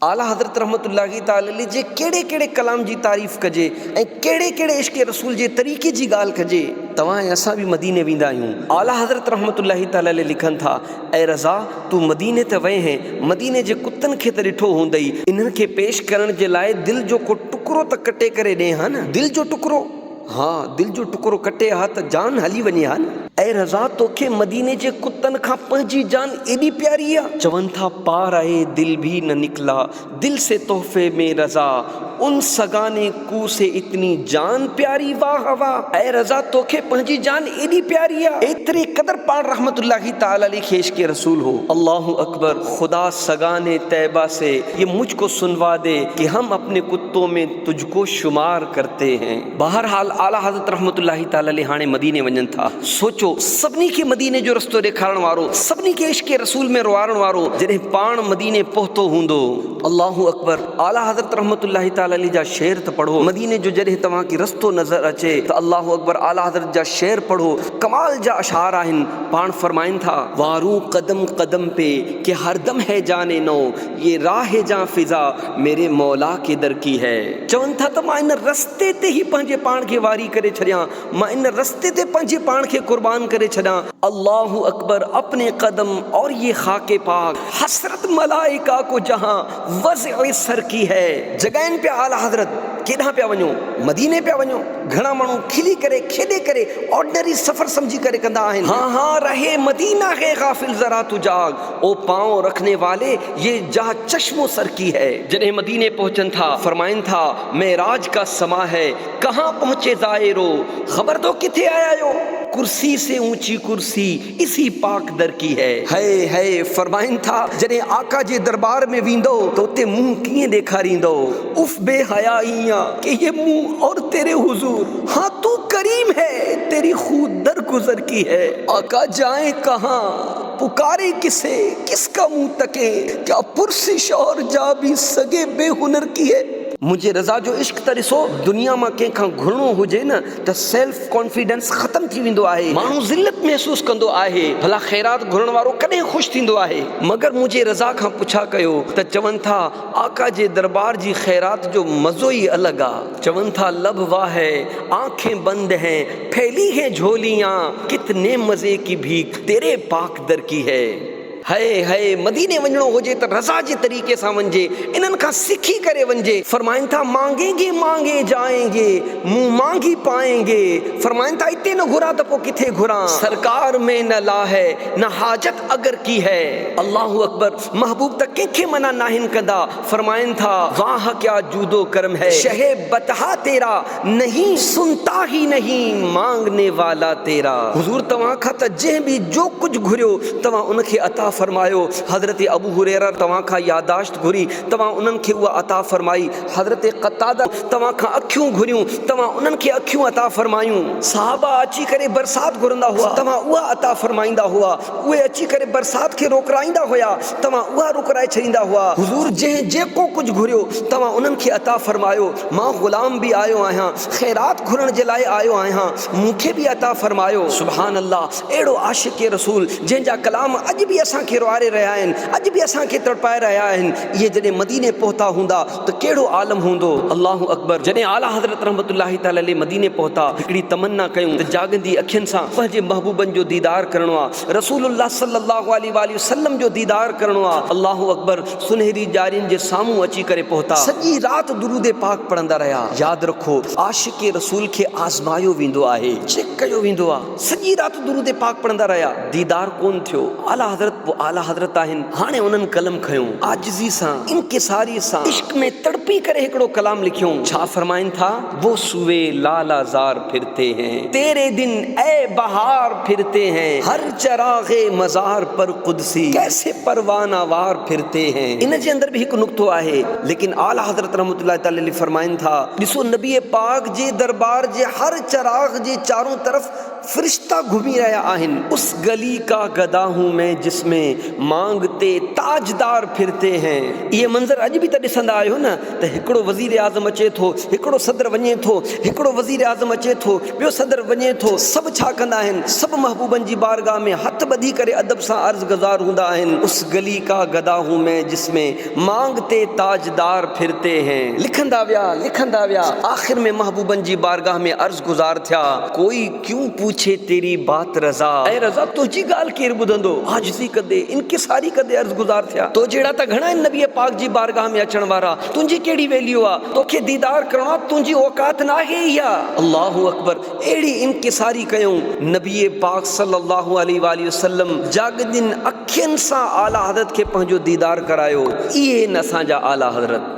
आला हज़रत रहमतुल्लाहि ताला अलैहि जे केड़े केड़े कलाम जी तारीफ़ कजे ऐं केड़े केड़े इश्क़ रसूल जे तरीक़े जी ॻाल्हि कजे। तव्हां ऐं असां बि मदीने वेंदा आहियूं। आला हज़रत रहमतुल्लाहि ताला अलैहि लिखनि था, ऐं रज़ा तूं मदीने ते वए हैं, मदीने जे कुतनि खे त ॾिठो हूंदई, इन्हनि खे पेश करण जे लाइ दिलि जो को टुकड़ो त कटे करे ॾे हा न। दिलि जो टुकड़ो, हाँ दिल जो टुकड़ो कटे हा त जान हली वञे हा न। ऐं रज़ा तोखे मदीने जे कुतनि खां पंहिंजी जान एॾी प्यारी आहे। चवनि था पार आए दिल भी न निकला दिल से तोहफे में रज़ा, उन सगाने कू से इतनी जान प्यारी वाह वाह। ऐं रज़ा तोखे पंहिंजी जान एॾी प्यारी आहे, एतिरे क़दर पाण रहमतुल्लाहि ताला अलैहि खे इश्क़ रसूल हो। अल्लाहु अकबर। खुदा सगाने तैबा से ये मुझको सुनवा दे कि हम अपने कुत्तों में तुझको शुमार करते हैं। बहरहाल आला हज़रत रहमतुल्लाहि ताला अलैहि हाणे मदीने वञनि था। सोचो सभिनी खे मदीने जो रस्तो ॾेखारण वारो, सभिनी खे इश्क़ रसूल में रोआरण वारो जॾहिं पाण मदीने पहुतो हूंदो। अल्लाहु अकबर। आला हज़रत रहमतुल्लाहि ताला अलैहि जा शेर त पढ़ो। मदीने जो जॾहिं तव्हांखे रस्तो नज़र अचे त अल्लाहु अकबर आला हज़रत जा शेर पढ़ो, कमाल जा अशार आहिनि। पाण फरमाइनि था, वारू कदम कदम पे कि हरदम है जाने नो, ये राह जा फिजा मेरे मौला के दर की है। चवनि था त मां इन रस्ते ते ई पंहिंजे पाण खे वारी करे छॾियां, मां इन रस्ते ते पंहिंजे पाण खे कुर्बान करे छॾां। अल्लाहु अकबर। अपने कदम और ये खाके पाक हसरत मलाइका को जहां वज़अ सर की है। जॻहिनि पिया आला हज़रत, केॾांहुं पिया वञो? मदीने पिया वञो। घणा माण्हू खिली करे खेॾे करे ऑर्डिनरी सफ़र सम्झी करे कंदा आहिनि। हाँ हाँ रहे मदीना है गाफिल ज़रा तू जाग, ओ पाँव रखने वाले ये जहाँ चश्मो सर की है। जॾहिं मदीने पहुंचन था फरमाइन था, मेराज का समा है कहाँ पहुंचे ज़ाहिरो, ख़बर दो किथे आया यो, कुर्सी से ऊंची कुर्सी इसी पाक दर की है। फरमाइन था, जॾहिं आका जे दरबार में वेंदो तो उते मुंह कीअं ॾेखारींदो, उफ बेहयाइयां कि ये मुंह और तेरे हुजूर, हाँ तू करीम है तेरी खुद दर गुजर की है। आका जाए कहाँ, पुकारे किसे, किसका मुंह तके, क्या पुरसिश और जा भी सगे बेहुनर की है। मुझे रज़ा जो इश्क त ॾिसो, दुनिया मां कंहिंखां घुरणो हुजे न त सेल्फ कॉन्फिडेंस ख़तम थी वेंदो आहे, माण्हू ज़िल्लत महसूस कंदो आहे। भला ख़ैरात घुरण वारो कॾहिं ख़ुशि थींदो आहे, मगर मुझे रज़ा खां पुछा कयो त चवनि था आका जे दरबार जी ख़ैरात जो मज़ो ई अलॻि आहे। चवनि था लब वाह है आंखें बंद हैं फैली हैं झोलियाँ, कितने मज़े की भीख तेरे पाक दर की है। है मदीने वञणो हुजे त रज़ा जे तरीक़े सां वञिजे, इन्हनि खां सिखी करे वञिजे। फरमाइनि था, मांगेंगे मांगे जाएंगे मुंह मांगी पाएंगे। फरमाइनि था, इते न घुरा त पोइ किथे घुरां, सरकार में न ला है न हाजत अगर की है। अल्लाहु अकबर। महबूब त कंहिंखे मना नाहिन कंदा। फरमाइनि था, वाह क्या जूदो करम है शहे बतहा तेरा, नहीं सुनता ही नहीं मांगने वाला तेरा। हुजूर तव्हां खां त जंहिं बि जो कुझु घुरियो तव्हां उनखे अता फरमायो। हज़रत अबू हुरैरा तव्हां खां यादाश्त घुरी, तव्हां उन्हनि खे उहा अता फरमाई। हज़रत क़तादा तव्हां खां अखियूं घुरियूं, तव्हां उन्हनि खे अखियूं अता फरमायूं। सहाबा अची करे बरसात घुरंदा हुआ, तव्हां उहा अता फरमाईंदा हुआ। उहे अची करे बरसात खे रोकराईंदा हुआ, तव्हां उहा रोकराए छॾींदा हुआ। हुजूर जंहिं जेको कुझु घुरियो तव्हां उन्हनि खे अता फरमायो। मां ग़ुलाम बि आयो आहियां, ख़ैरात घुरण जे लाइ आयो आहियां, मूंखे बि अता फरमायो। सुभान अल्लाह। अहिड़ो आशिक़ रसूल जंहिंजा कलाम अॼु बि असांखे रुआरे रहिया आहिनि, अॼु बि असांखे तड़पाए रहिया आहिनि। इहे जॾहिं मदीने पहुता हूंदा त कहिड़ो आलम हूंदो। अल्लाहु अकबर। जॾहिं आला हज़रत रहमतुल्लाहि ताला अलैहि मदीने पहुता, हिकिड़ी तमन्ना कयूं त जागंदी अखियुनि सां पंहिंजे महबूबनि जो दीदार करणो आहे, रसूलुल्लाह सल्लल्लाहु अलैहि वसल्लम जो दीदार करणो आहे। अल्लाहु अकबर। सुनहरी ॾियारियुनि जे साम्हूं अची करे पहुता, सॼी राति दुरूद पाक पढ़ंदा रहिया। यादि रखो, आशिक़ रसूल खे आज़मायो वेंदो आहे, चेक कयो वेंदो आहे। सॼी राति दुरूद पाक पढ़ंदा रहिया, दीदार कोन थियो। आला हज़रत आहिनि, हाणे उन्हनि कलम खयो, आजिज़ी सां इनकिसारी सां इश्क में तड़पी करे हिकिड़ो कलाम लिखियो। छा फरमाइनि था, वो सुवे लालाज़ार फिरते हैं तेरे दिन ए बहार फिरते हैं, हर चराग़े मज़ार पर कुदसी कैसे परवाना वार फिरते हैं। इन जे अंदर भी हिकु नुक्तो आहे, लेकिन आला हज़रत रहमतुल्लाहि ताला अलैहि फरमाइनि था, ॾिसो नबी पाक जे दरबार जे हर चराग़ जे चारों तरफ़ फ़रिश्ता घुमी रहा आहिन। उस गली का गदा हूँ मैं जिसमें मांगते ताजदार फिरते हैं। ये मंज़र अॼु बि त ॾिसंदा आहियो न त हिकिड़ो वज़ीर आज़म अचे थो, हिकिड़ो सदर वञे थो, हिकिड़ो वज़ीर आज़म अचे थो, ॿियो सदर वञे थो, सभु छा कंदा आहिनि, सभु महबूबनि जी बारगाह में हथ ॿधी करे अदब सां अर्ज़ गुज़ार हूंदा आहिनि। उस गली का गदा हूँ मैं जिसमें मांगते ताजदार फिरते हैं। लिखंदा विया आख़िर में महबूबनि जी बारगाह में अर्ज़ गुज़ार थिया, कोई क्यों पूछे तेरी बात रज़ा, ऐ रज़ा तुंहिंजी ॻाल्हि केरु ॿुधंदो। आजिज़ी कदे इनकिसारी कदे अर्ज़ गुज़ार थिया, तो जहिड़ा त घणा आहिनि नबी पाक जी बारगाह में अचण वारा, तुंहिंजी कहिड़ी वैल्यू आहे, तोखे दीदार करणो आहे, तुंहिंजी औकात न आहे इहा। अल्लाहु अकबर। अहिड़ी इनकिसारी कयूं नबी पाक सल्लल्लाहु अलैहि वसल्लम जाॻदिन अखियुनि सां आला हज़रत खे पंहिंजो दीदार करायो। इहे न असांजा आला हज़रत।